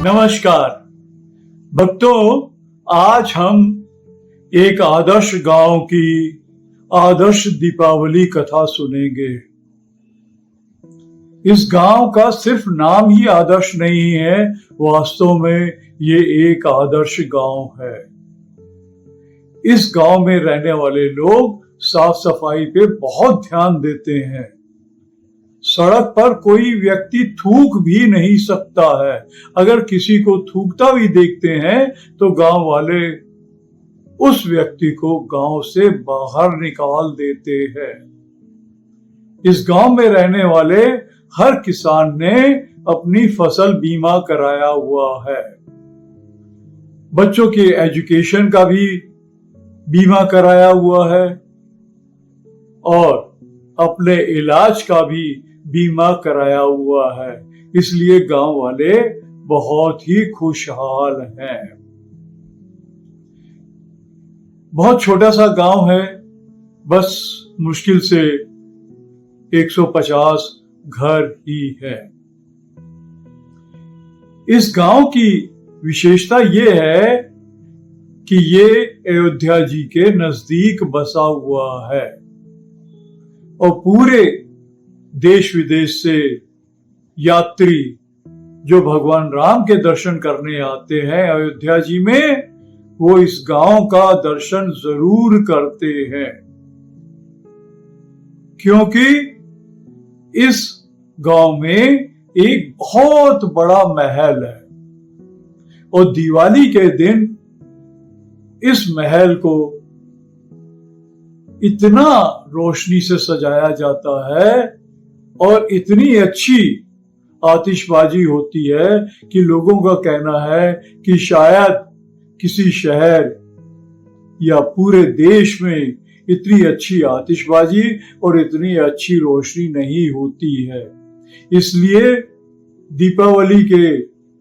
नमस्कार भक्तों, आज हम एक आदर्श गांव की आदर्श दीपावली कथा सुनेंगे। इस गांव का सिर्फ नाम ही आदर्श नहीं है, वास्तव में ये एक आदर्श गांव है। इस गांव में रहने वाले लोग साफ सफाई पे बहुत ध्यान देते हैं। सड़क पर कोई व्यक्ति थूक भी नहीं सकता है। अगर किसी को थूकता भी देखते हैं तो गांव वाले उस व्यक्ति को गांव से बाहर निकाल देते हैं। इस गांव में रहने वाले हर किसान ने अपनी फसल बीमा कराया हुआ है। बच्चों के एजुकेशन का भी बीमा कराया हुआ है और अपने इलाज का भी बीमा कराया हुआ है। इसलिए गांव वाले बहुत ही खुशहाल हैं। बहुत छोटा सा गांव है, बस मुश्किल से 150 घर ही है। इस गांव की विशेषता ये है कि ये अयोध्या जी के नजदीक बसा हुआ है और पूरे देश विदेश से यात्री जो भगवान राम के दर्शन करने आते हैं अयोध्या जी में, वो इस गांव का दर्शन जरूर करते हैं, क्योंकि इस गांव में एक बहुत बड़ा महल है और दिवाली के दिन इस महल को इतना रोशनी से सजाया जाता है और इतनी अच्छी आतिशबाजी होती है कि लोगों का कहना है कि शायद किसी शहर या पूरे देश में इतनी अच्छी आतिशबाजी और इतनी अच्छी रोशनी नहीं होती है। इसलिए दीपावली के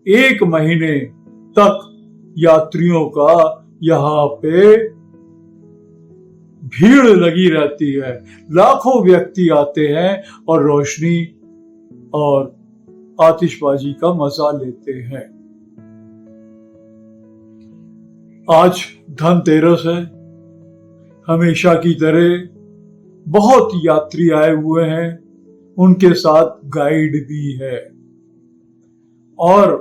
1 महीने तक यात्रियों का यहाँ पे भीड़ लगी रहती है। लाखों व्यक्ति आते हैं और रोशनी और आतिशबाजी का मजा लेते हैं। आज धनतेरस है। हमेशा की तरह बहुत यात्री आए हुए हैं, उनके साथ गाइड भी है और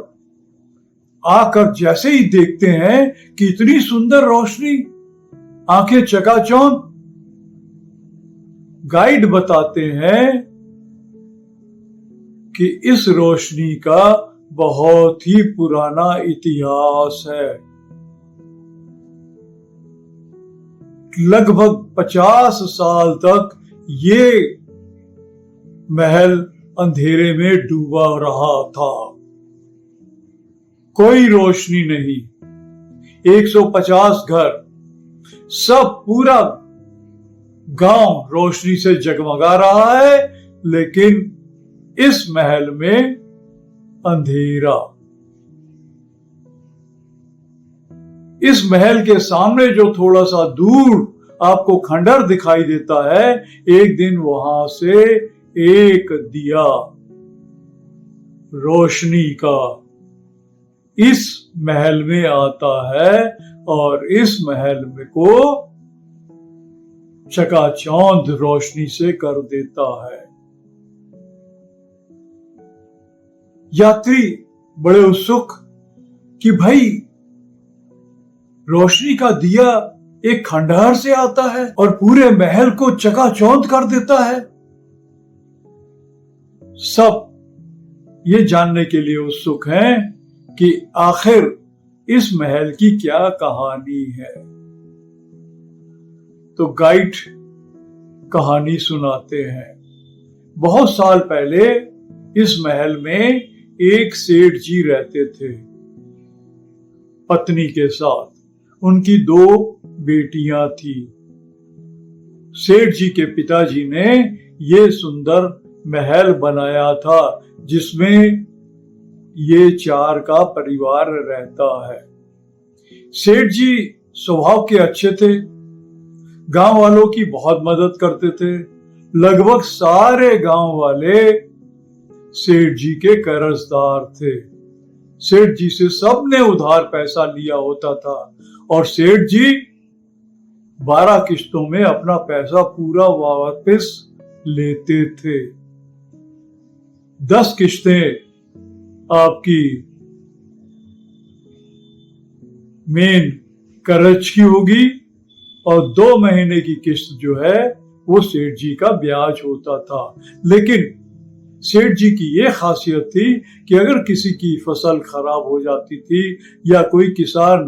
आकर जैसे ही देखते हैं कि इतनी सुंदर रोशनी, आंखें चकाचौंध। गाइड बताते हैं कि इस रोशनी का बहुत ही पुराना इतिहास है। लगभग 50 साल तक ये महल अंधेरे में डूबा रहा था, कोई रोशनी नहीं। 150 घर, सब पूरा गांव रोशनी से जगमगा रहा है, लेकिन इस महल में अंधेरा। इस महल के सामने जो थोड़ा सा दूर आपको खंडर दिखाई देता है, एक दिन वहां से एक दिया रोशनी का इस महल में आता है और इस महल में को चकाचौंध रोशनी से कर देता है। यात्री बड़े उत्सुक कि भाई रोशनी का दिया एक खंडहर से आता है और पूरे महल को चकाचौंध कर देता है। सब ये जानने के लिए उत्सुक हैं कि आखिर इस महल की क्या कहानी है। तो गाइड कहानी सुनाते हैं। बहुत साल पहले इस महल में एक सेठ जी रहते थे, पत्नी के साथ। उनकी 2 बेटियां थी। सेठ जी के पिताजी ने ये सुंदर महल बनाया था जिसमें ये 4 का परिवार रहता है। सेठ जी स्वभाव के अच्छे थे, गांव वालों की बहुत मदद करते थे। लगभग सारे गांव वाले सेठ जी के कर्जदार थे। सेठ जी से सबने उधार पैसा लिया होता था और सेठ जी 12 किस्तों में अपना पैसा पूरा वापस लेते थे। 10 किस्तें आपकी मेन कर्ज की होगी और 2 महीने की किस्त जो है वो सेठ जी का ब्याज होता था। लेकिन सेठ जी की ये खासियत थी कि अगर किसी की फसल खराब हो जाती थी या कोई किसान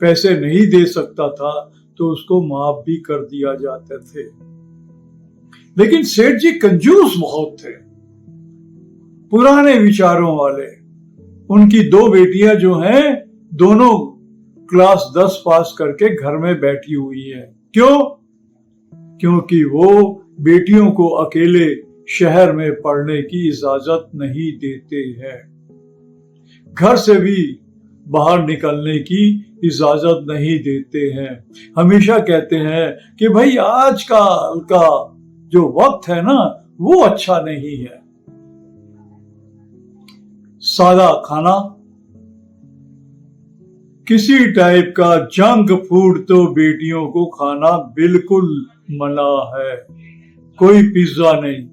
पैसे नहीं दे सकता था तो उसको माफ भी कर दिया जाते थे। लेकिन सेठ जी कंजूस बहुत थे, पुराने विचारों वाले। उनकी 2 बेटियां जो हैं दोनों क्लास 10 पास करके घर में बैठी हुई हैं। क्यों? क्योंकि वो बेटियों को अकेले शहर में पढ़ने की इजाजत नहीं देते हैं, घर से भी बाहर निकलने की इजाजत नहीं देते हैं। हमेशा कहते हैं कि भाई आजकल का जो वक्त है ना वो अच्छा नहीं है। सादा खाना, किसी टाइप का जंक फूड तो बेटियों को खाना बिल्कुल मना है। कोई पिज्जा नहीं,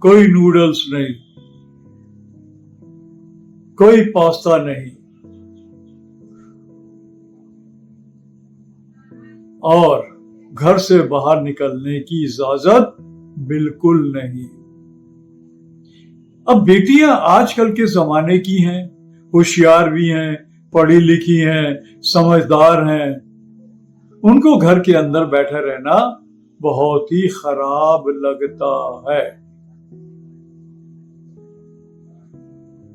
कोई नूडल्स नहीं, कोई पास्ता नहीं और घर से बाहर निकलने की इजाजत बिल्कुल नहीं। अब बेटियां आजकल के जमाने की हैं, होशियार भी हैं, पढ़ी लिखी हैं, समझदार हैं। उनको घर के अंदर बैठे रहना बहुत ही खराब लगता है।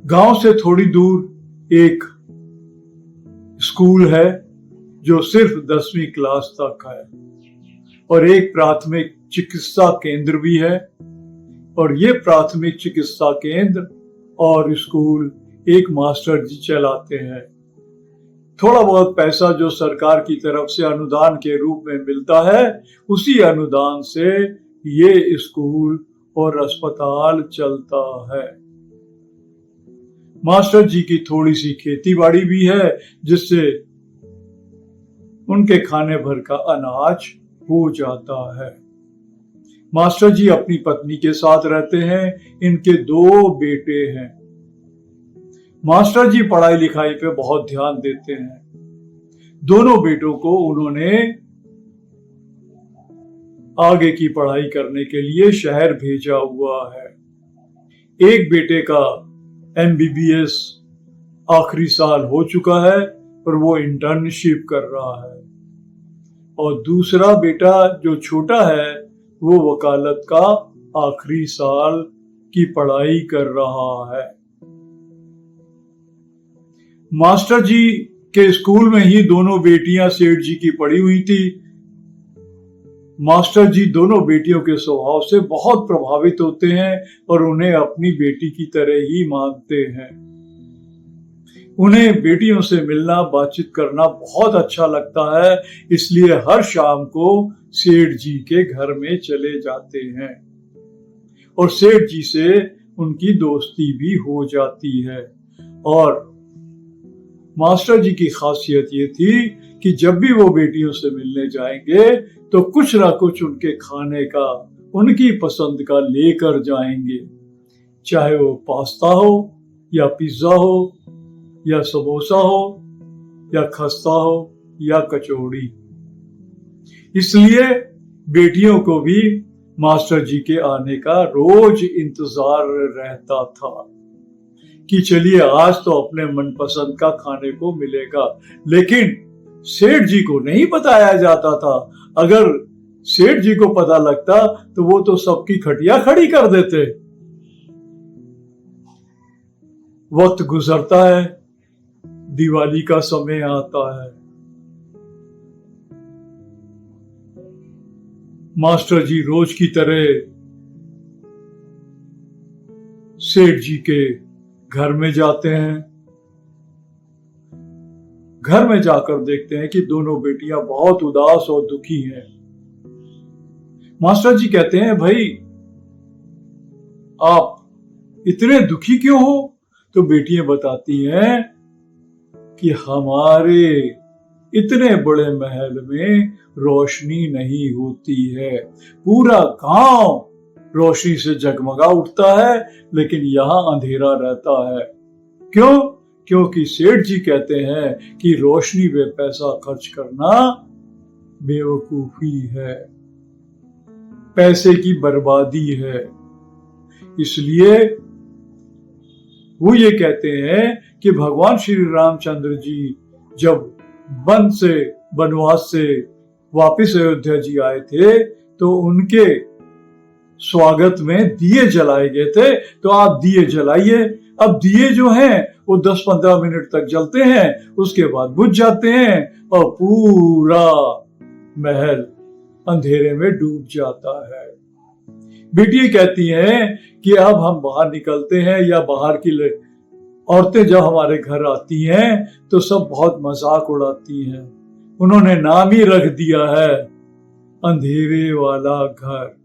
गांव से थोड़ी दूर एक स्कूल है जो सिर्फ 10वीं क्लास तक है और एक प्राथमिक चिकित्सा केंद्र भी है। और ये प्राथमिक चिकित्सा केंद्र और स्कूल एक मास्टर जी चलाते हैं। थोड़ा बहुत पैसा जो सरकार की तरफ से अनुदान के रूप में मिलता है उसी अनुदान से ये स्कूल और अस्पताल चलता है। मास्टर जी की थोड़ी सी खेती बाड़ी भी है जिससे उनके खाने भर का अनाज हो जाता है। मास्टर जी अपनी पत्नी के साथ रहते हैं। इनके 2 बेटे हैं। मास्टर जी पढ़ाई लिखाई पे बहुत ध्यान देते हैं। दोनों बेटों को उन्होंने आगे की पढ़ाई करने के लिए शहर भेजा हुआ है। एक बेटे का MBBS आखिरी साल हो चुका है और वो इंटर्नशिप कर रहा है और दूसरा बेटा जो छोटा है वो वकालत का आखिरी साल की पढ़ाई कर रहा है। मास्टर जी के स्कूल में ही दोनों बेटियां सेठ जी की पढ़ी हुई थी। मास्टर जी दोनों बेटियों के स्वभाव से बहुत प्रभावित होते हैं और उन्हें अपनी बेटी की तरह ही मानते हैं। उन्हें बेटियों से मिलना बातचीत करना बहुत अच्छा लगता है, इसलिए हर शाम को सेठ जी के घर में चले जाते हैं और सेठ जी से उनकी दोस्ती भी हो जाती है। और मास्टर जी की खासियत ये थी कि जब भी वो बेटियों से मिलने जाएंगे तो कुछ ना कुछ उनके खाने का, उनकी पसंद का लेकर जाएंगे, चाहे वो पास्ता हो या पिज्जा हो या समोसा हो या खस्ता हो या कचौड़ी। इसलिए बेटियों को भी मास्टर जी के आने का रोज इंतजार रहता था कि चलिए आज तो अपने मनपसंद का खाने को मिलेगा। लेकिन सेठ जी को नहीं बताया जाता था। अगर सेठ जी को पता लगता तो वो तो सबकी खटिया खड़ी कर देते। वक्त गुजरता है, दिवाली का समय आता है। मास्टर जी रोज की तरह सेठ जी के घर में जाते हैं। घर में जाकर देखते हैं कि दोनों बेटियां बहुत उदास और दुखी हैं। मास्टर जी कहते हैं, भाई आप इतने दुखी क्यों हो? तो बेटियां बताती हैं कि हमारे इतने बड़े महल में रोशनी नहीं होती है, पूरा गांव रोशनी से जगमगा उठता है, लेकिन यहाँ अंधेरा रहता है। क्यों? क्योंकि सेठ जी कहते हैं कि रोशनी पे पैसा खर्च करना बेवकूफी है, पैसे की बर्बादी है। इसलिए वो ये कहते हैं कि भगवान श्री रामचंद्र जी जब वनवास से वापिस अयोध्या जी आए थे तो उनके स्वागत में दिए जलाए गए थे। तो आप दिए जलाइए। अब दिए जो हैं वो 10-15 मिनट तक जलते हैं, उसके बाद बुझ जाते हैं और पूरा महल अंधेरे में डूब जाता है। बेटी कहती हैं कि अब हम बाहर निकलते हैं या बाहर की औरतें जब हमारे घर आती हैं तो सब बहुत मजाक उड़ाती हैं। उन्होंने नाम ही रख दिया है अंधेरे वाला घर।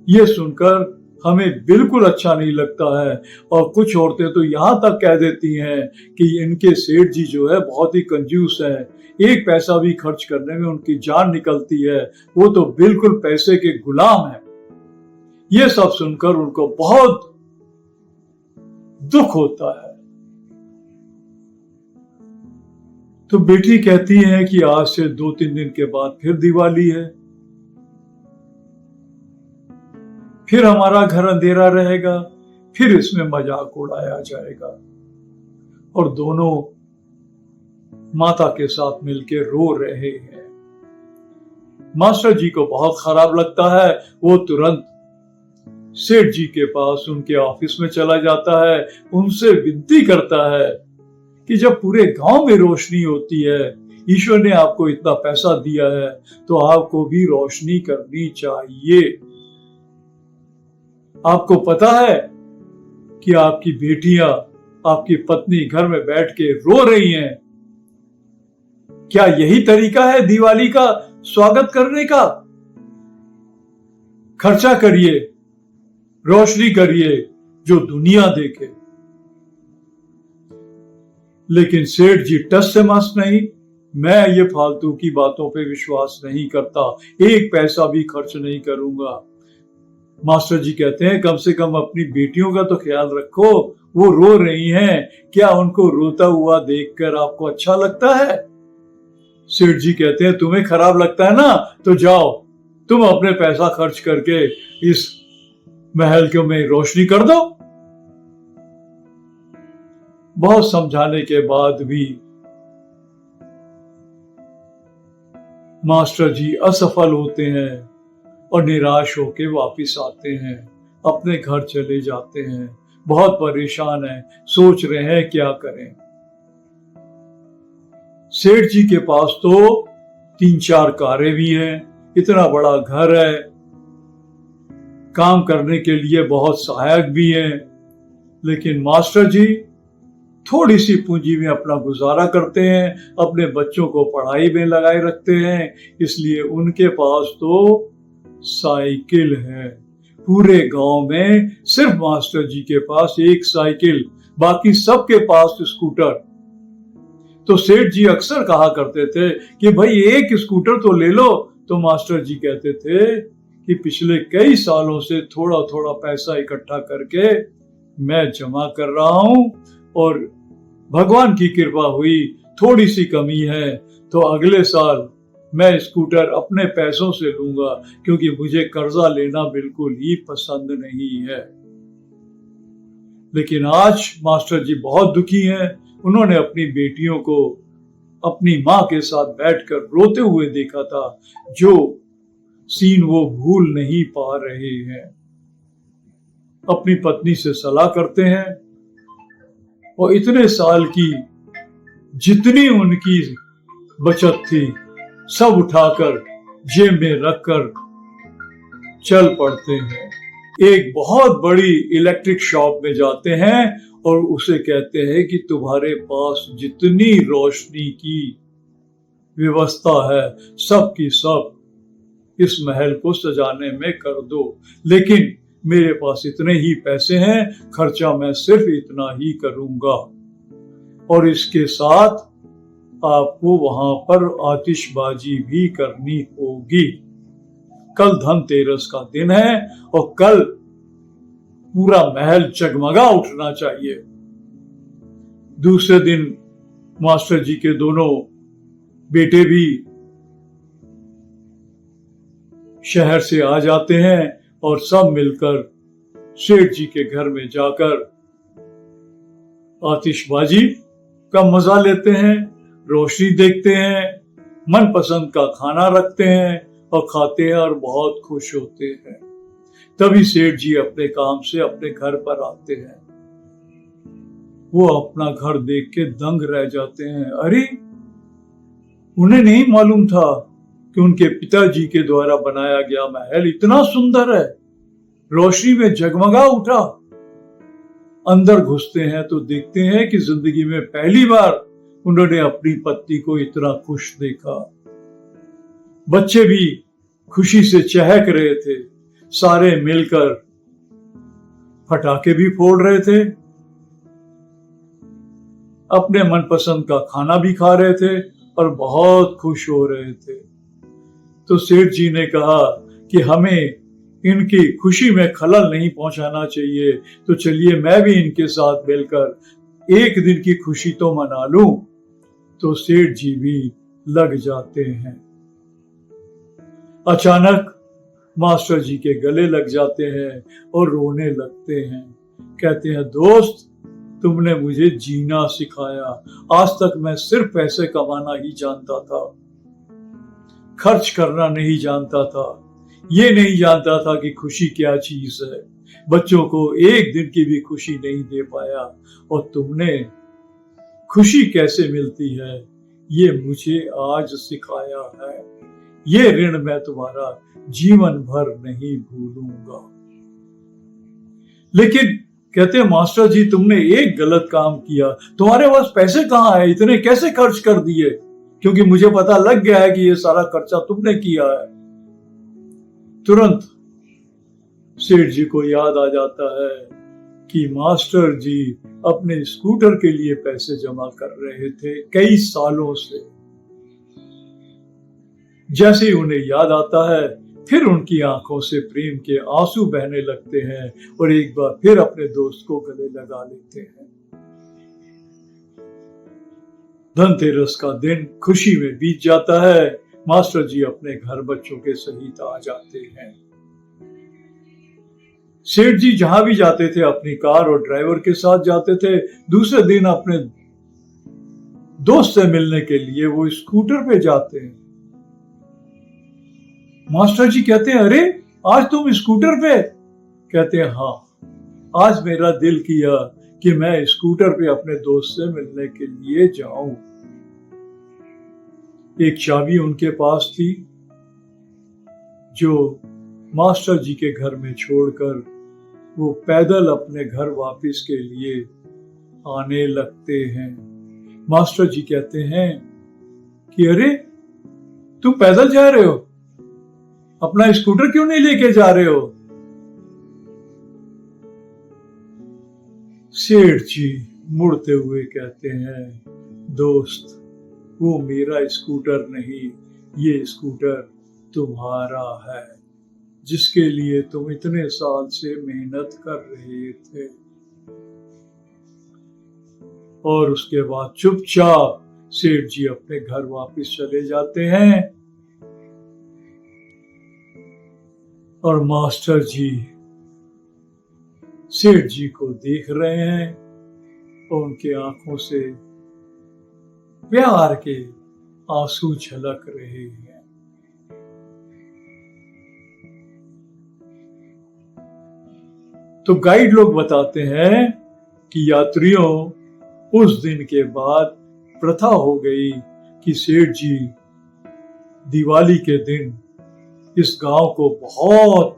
ये सुनकर हमें बिल्कुल अच्छा नहीं लगता है। और कुछ औरतें तो यहाँ तक कह देती हैं कि इनके सेठ जी जो है बहुत ही कंजूस है, एक पैसा भी खर्च करने में उनकी जान निकलती है, वो तो बिल्कुल पैसे के गुलाम है। ये सब सुनकर उनको बहुत दुख होता है। तो बेटी कहती है कि आज से 2-3 दिन के बाद फिर दिवाली है, फिर हमारा घर अंधेरा रहेगा, फिर इसमें मजाक उड़ाया जाएगा। और दोनों माता के साथ मिलकर रो रहे हैं। मास्टर जी को बहुत खराब लगता है। वो तुरंत सेठ जी के पास उनके ऑफिस में चला जाता है, उनसे विनती करता है कि जब पूरे गांव में रोशनी होती है, ईश्वर ने आपको इतना पैसा दिया है, तो आपको भी रोशनी करनी चाहिए। आपको पता है कि आपकी बेटियां, आपकी पत्नी घर में बैठ के रो रही हैं। क्या यही तरीका है दिवाली का स्वागत करने का? खर्चा करिए, रोशनी करिए, जो दुनिया देखे। लेकिन सेठ जी टस से मस नहीं। मैं ये फालतू की बातों पे विश्वास नहीं करता, एक पैसा भी खर्च नहीं करूंगा। मास्टर जी कहते हैं कम से कम अपनी बेटियों का तो ख्याल रखो, वो रो रही हैं, क्या उनको रोता हुआ देखकर आपको अच्छा लगता है? सेठ जी कहते हैं तुम्हें खराब लगता है ना, तो जाओ तुम अपने पैसा खर्च करके इस महल के में रोशनी कर दो। बहुत समझाने के बाद भी मास्टर जी असफल होते हैं और निराश होकर वापिस आते हैं, अपने घर चले जाते हैं। बहुत परेशान हैं, सोच रहे हैं क्या करें। सेठ जी के पास तो 3-4 कारें भी हैं, इतना बड़ा घर है, काम करने के लिए बहुत सहायक भी हैं। लेकिन मास्टर जी थोड़ी सी पूंजी में अपना गुजारा करते हैं, अपने बच्चों को पढ़ाई में लगाए रखते हैं, इसलिए उनके पास तो साइकिल है। पूरे गांव में सिर्फ मास्टर जी के पास एक साइकिल, बाकी सबके पास स्कूटर। तो सेठ जी अक्सर कहा करते थे कि भाई एक स्कूटर तो ले लो। तो मास्टर जी कहते थे कि पिछले कई सालों से थोड़ा थोड़ा पैसा इकट्ठा करके मैं जमा कर रहा हूं और भगवान की कृपा हुई, थोड़ी सी कमी है तो अगले साल मैं स्कूटर अपने पैसों से लूंगा, क्योंकि मुझे कर्जा लेना बिल्कुल ही पसंद नहीं है। लेकिन आज मास्टर जी बहुत दुखी हैं। उन्होंने अपनी बेटियों को अपनी मां के साथ बैठकर रोते हुए देखा था, जो सीन वो भूल नहीं पा रहे हैं। अपनी पत्नी से सलाह करते हैं और इतने साल की जितनी उनकी बचत थी सब उठाकर जेब में रखकर चल पड़ते हैं। एक बहुत बड़ी इलेक्ट्रिक शॉप में जाते हैं और उसे कहते हैं कि तुम्हारे पास जितनी रोशनी की व्यवस्था है सब की सब इस महल को सजाने में कर दो, लेकिन मेरे पास इतने ही पैसे हैं, खर्चा मैं सिर्फ इतना ही करूंगा। और इसके साथ आपको वहां पर आतिशबाजी भी करनी होगी। कल धनतेरस का दिन है और कल पूरा महल जगमगा उठना चाहिए। दूसरे दिन मास्टर जी के दोनों बेटे भी शहर से आ जाते हैं और सब मिलकर सेठ जी के घर में जाकर आतिशबाजी का मजा लेते हैं, रोशनी देखते हैं, मनपसंद का खाना रखते हैं और खाते हैं और बहुत खुश होते हैं। तभी सेठ जी अपने काम से अपने घर पर आते हैं। वो अपना घर देख के दंग रह जाते हैं। अरे, उन्हें नहीं मालूम था कि उनके पिताजी के द्वारा बनाया गया महल इतना सुंदर है, रोशनी में जगमगा उठा। अंदर घुसते हैं तो देखते हैं कि जिंदगी में पहली बार उन्होंने अपनी पत्नी को इतना खुश देखा। बच्चे भी खुशी से चहक रहे थे, सारे मिलकर पटाखे भी फोड़ रहे थे, अपने मनपसंद का खाना भी खा रहे थे और बहुत खुश हो रहे थे। तो सेठ जी ने कहा कि हमें इनकी खुशी में खलल नहीं पहुंचाना चाहिए, तो चलिए मैं भी इनके साथ मिलकर एक दिन की खुशी तो मना लूं। तो सेठ जी भी लग जाते हैं। अचानक मास्टर जी के गले लग जाते हैं और रोने लगते हैं। कहते हैं, दोस्त, तुमने मुझे जीना सिखाया। आज तक मैं सिर्फ पैसे कमाना ही जानता था, खर्च करना नहीं जानता था, ये नहीं जानता था कि खुशी क्या चीज है। बच्चों को एक दिन की भी खुशी नहीं दे पाया और तुमने खुशी कैसे मिलती है ये मुझे आज सिखाया है। ये ऋण मैं तुम्हारा जीवन भर नहीं भूलूंगा। लेकिन कहते हैं, मास्टर जी, तुमने एक गलत काम किया। तुम्हारे पास पैसे कहाँ है? इतने कैसे खर्च कर दिए? क्योंकि मुझे पता लग गया है कि ये सारा खर्चा तुमने किया है। तुरंत सेठ जी को याद आ जाता है कि मास्टर जी अपने स्कूटर के लिए पैसे जमा कर रहे थे कई सालों से। जैसे ही उन्हें याद आता है, फिर उनकी आंखों से प्रेम के आंसू बहने लगते हैं और एक बार फिर अपने दोस्त को गले लगा लेते हैं। धनतेरस का दिन खुशी में बीत जाता है। मास्टर जी अपने घर बच्चों के सहित आ जाते हैं। सेठ जी जहां भी जाते थे अपनी कार और ड्राइवर के साथ जाते थे। दूसरे दिन अपने दोस्त से मिलने के लिए वो स्कूटर पे जाते हैं। मास्टर जी कहते हैं, अरे, आज तुम स्कूटर पे? कहते हैं, हाँ, आज मेरा दिल किया कि मैं स्कूटर पे अपने दोस्त से मिलने के लिए जाऊं। एक चाबी उनके पास थी जो मास्टर जी के घर में छोड़कर वो पैदल अपने घर वापस के लिए आने लगते हैं। मास्टर जी कहते हैं कि अरे, तुम पैदल जा रहे हो, अपना स्कूटर क्यों नहीं लेके जा रहे हो? सेठ जी मुड़ते हुए कहते हैं, दोस्त, वो मेरा स्कूटर नहीं, ये स्कूटर तुम्हारा है, जिसके लिए तुम इतने साल से मेहनत कर रहे थे। और उसके बाद चुपचाप सेठ जी अपने घर वापस चले जाते हैं और मास्टर जी सेठ जी को देख रहे हैं और उनके आंखों से प्यार के आंसू झलक रहे हैं। तो गाइड लोग बताते हैं कि यात्रियों, उस दिन के बाद प्रथा हो गई कि सेठ जी दिवाली के दिन इस गांव को बहुत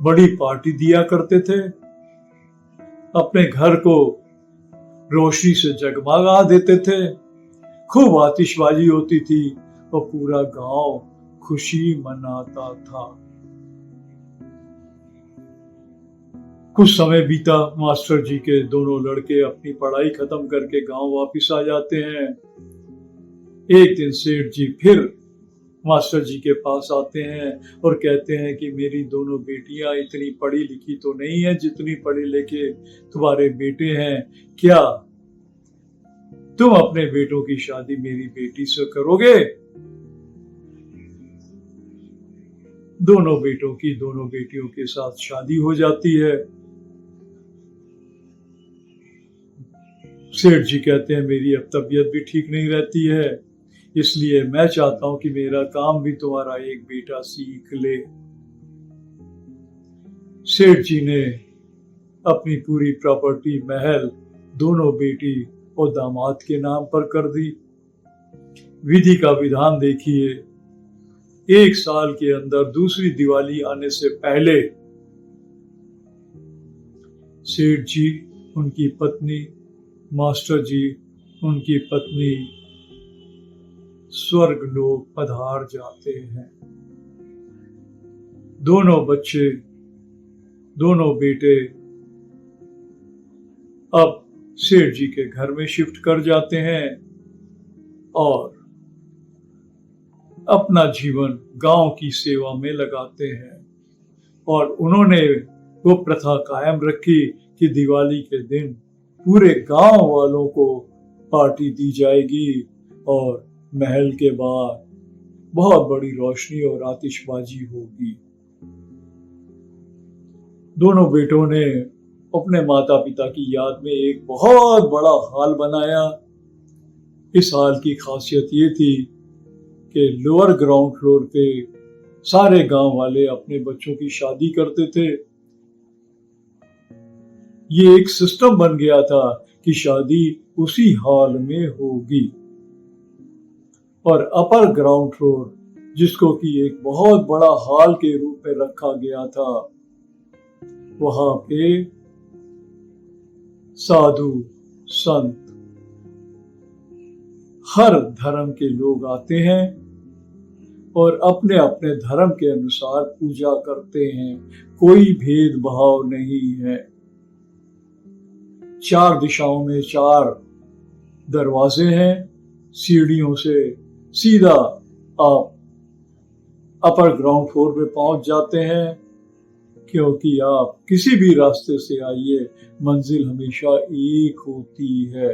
बड़ी पार्टी दिया करते थे। अपने घर को रोशनी से जगमगा देते थे, खूब आतिशबाजी होती थी और पूरा गांव खुशी मनाता था। कुछ समय बीता, मास्टर जी के दोनों लड़के अपनी पढ़ाई खत्म करके गांव वापस आ जाते हैं। एक दिन सेठ जी फिर मास्टर जी के पास आते हैं और कहते हैं कि मेरी दोनों बेटियां इतनी पढ़ी लिखी तो नहीं है जितनी पढ़े लिखे तुम्हारे बेटे हैं। क्या तुम अपने बेटों की शादी मेरी बेटी से करोगे? दोनों बेटों की दोनों बेटियों के साथ शादी हो जाती है। सेठ जी कहते हैं मेरी अब तबीयत भी ठीक नहीं रहती है, इसलिए मैं चाहता हूं कि मेरा काम भी तुम्हारा एक बेटा सीख ले। सेठ जी ने अपनी पूरी प्रॉपर्टी, महल दोनों बेटी और दामाद के नाम पर कर दी। विधि का विधान देखिए, एक साल के अंदर दूसरी दिवाली आने से पहले सेठ जी, उनकी पत्नी, मास्टर जी, उनकी पत्नी स्वर्ग लोक पधार जाते हैं। दोनों बच्चे, दोनों बेटे अब सेठ जी के घर में शिफ्ट कर जाते हैं और अपना जीवन गांव की सेवा में लगाते हैं। और उन्होंने वो प्रथा कायम रखी कि दिवाली के दिन पूरे गांव वालों को पार्टी दी जाएगी और महल के बाहर बहुत बड़ी रोशनी और आतिशबाजी होगी। दोनों बेटों ने अपने माता पिता की याद में एक बहुत बड़ा हॉल बनाया। इस हॉल की खासियत ये थी कि लोअर ग्राउंड फ्लोर पे सारे गांव वाले अपने बच्चों की शादी करते थे। ये एक सिस्टम बन गया था कि शादी उसी हॉल में होगी। और अपर ग्राउंड फ्लोर, जिसको कि एक बहुत बड़ा हॉल के रूप में रखा गया था, वहां पे साधु संत हर धर्म के लोग आते हैं और अपने अपने धर्म के अनुसार पूजा करते हैं। कोई भेदभाव नहीं है। 4 दिशाओं में 4 दरवाजे हैं। सीढ़ियों से सीधा आप अपर ग्राउंड फ्लोर पे पहुंच जाते हैं, क्योंकि आप किसी भी रास्ते से आइए, मंजिल हमेशा एक होती है।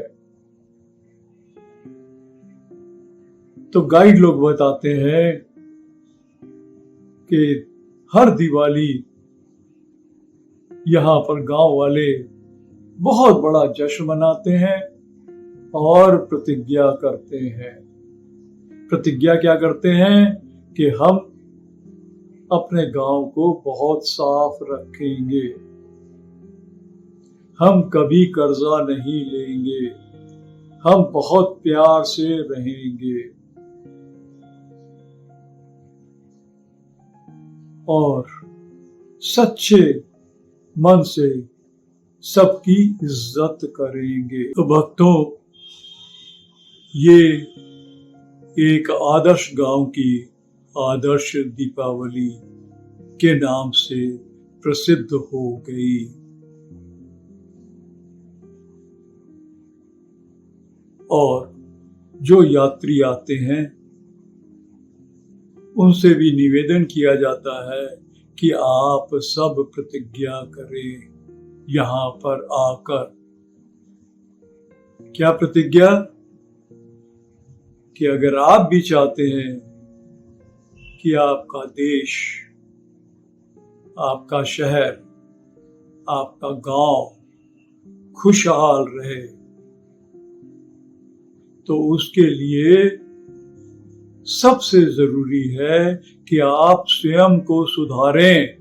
तो गाइड लोग बताते हैं कि हर दिवाली यहाँ पर गांव वाले बहुत बड़ा जश्न मनाते हैं और प्रतिज्ञा करते हैं। प्रतिज्ञा क्या करते हैं कि हम अपने गांव को बहुत साफ रखेंगे, हम कभी कर्जा नहीं लेंगे, हम बहुत प्यार से रहेंगे और सच्चे मन से सबकी इज्जत करेंगे। तो भक्तों, ये एक आदर्श गांव की आदर्श दीपावली के नाम से प्रसिद्ध हो गई। और जो यात्री आते हैं उनसे भी निवेदन किया जाता है कि आप सब प्रतिज्ञा करें यहाँ पर आकर। क्या प्रतिज्ञा? कि अगर आप भी चाहते हैं कि आपका देश, आपका शहर, आपका गांव खुशहाल रहे, तो उसके लिए सबसे जरूरी है कि आप स्वयं को सुधारें।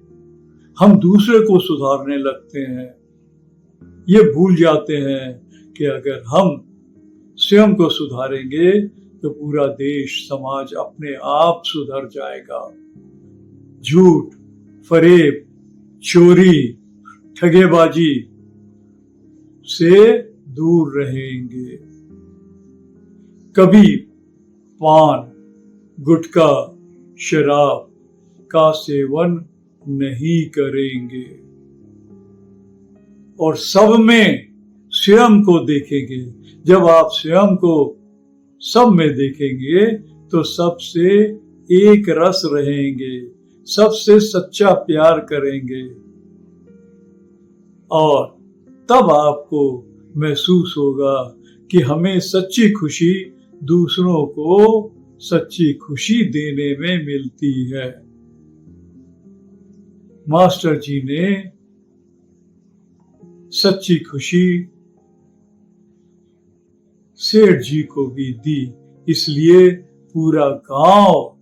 हम दूसरे को सुधारने लगते हैं, ये भूल जाते हैं कि अगर हम स्वयं को सुधारेंगे तो पूरा देश, समाज अपने आप सुधर जाएगा। झूठ, फरेब, चोरी, ठगेबाजी से दूर रहेंगे। कभी पान, गुटखा, शराब का सेवन नहीं करेंगे। और सब में स्वयं को देखेंगे। जब आप स्वयं को सब में देखेंगे तो सबसे एक रस रहेंगे, सबसे सच्चा प्यार करेंगे और तब आपको महसूस होगा कि हमें सच्ची खुशी दूसरों को सच्ची खुशी देने में मिलती है। मास्टर जी ने सच्ची खुशी सेठ जी को भी दी, इसलिए पूरा गांव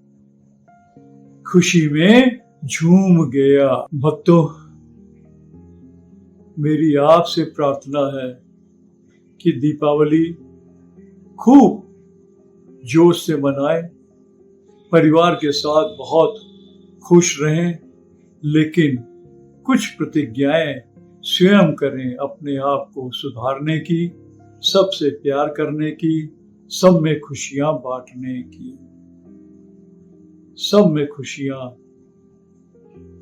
खुशी में झूम गया। भक्तों, मेरी आपसे प्रार्थना है कि दीपावली खूब जोश से मनाएं, परिवार के साथ बहुत खुश रहें, लेकिन कुछ प्रतिज्ञाएं स्वयं करें अपने आप को सुधारने की, सबसे प्यार करने की, सब में खुशियां बांटने की। सब में खुशियां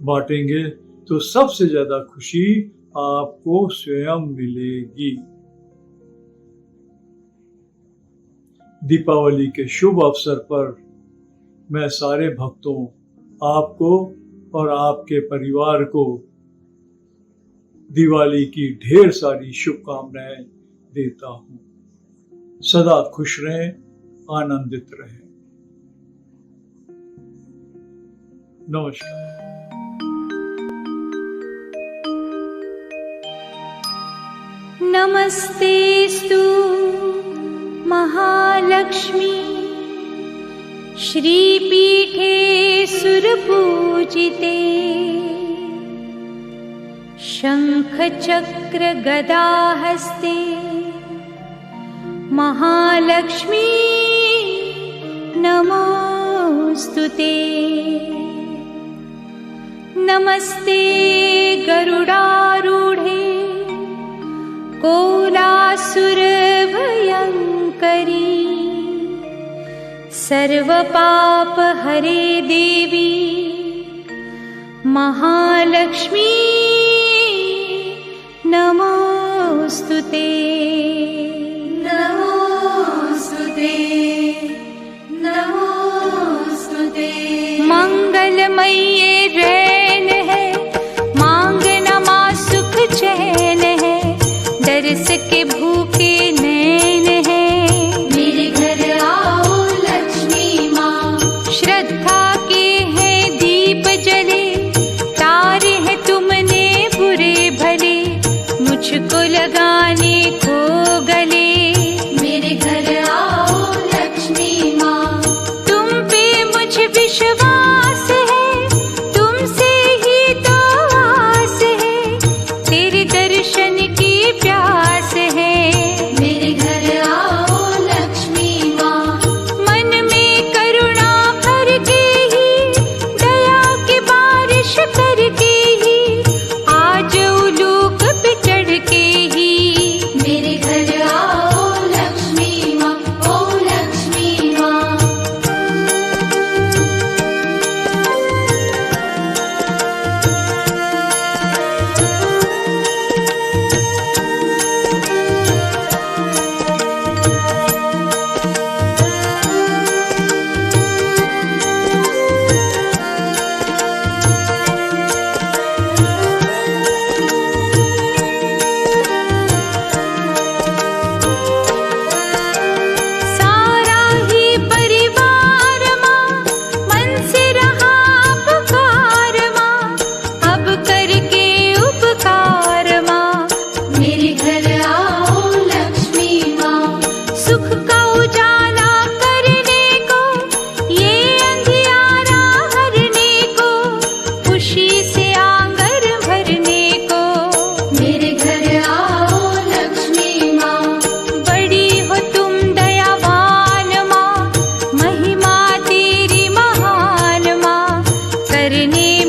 बांटेंगे तो सबसे ज्यादा खुशी आपको स्वयं मिलेगी। दीपावली के शुभ अवसर पर मैं सारे भक्तों, आपको और आपके परिवार को दिवाली की ढेर सारी शुभकामनाएं देता हूं। सदा खुश रहें, आनंदित रहें। नमस्कार। नमस्तेस्तु महालक्ष्मी श्रीपीठे सुरपूजिते शंखचक्र गदाहस्ते महालक्ष्मी नमोस्तुते। नमस्ते गरुडारूढे कोलासुरभयंकरी सर्वपापहरे देवी महालक्ष्मी नमोस्तुते। नमोस्तुते नमोस्तुते। मंगलमयी रैन है, मांगना माँ सुख चैन है, दरस के भूखे नैन है, मेरे घर आओ लक्ष्मी माँ। श्रद्धा के हैं दीप जले, तारे हैं तुमने बुरे भले, मुझको लगाने को गले, मेरे घर आओ लक्ष्मी माँ। तुम पे मुझे विश्वास है, तुमसे ही तो आस है, तेरे दर्शन की प्यास है, मेरे घर आओ लक्ष्मी माँ। मन में करुणा भर के ही, दया की बारिश करके ही, आज उलूक पे चढ़ के ही, मेरे घर आओ लक्ष्मी माँ। ओ लक्ष्मी माँ। सारा ही परिवार माँ, मन से रहा पुकार माँ, अब करके उपकार माँ, मेरे घर आओ लक्ष्मी माँ। सुख का उजाला करने को, ये अंधियारा हरने को, खुशी से आंगन भरने को, मेरे घर आओ लक्ष्मी माँ। बड़ी हो तुम दयावान माँ, महिमा तेरी महान माँ, करने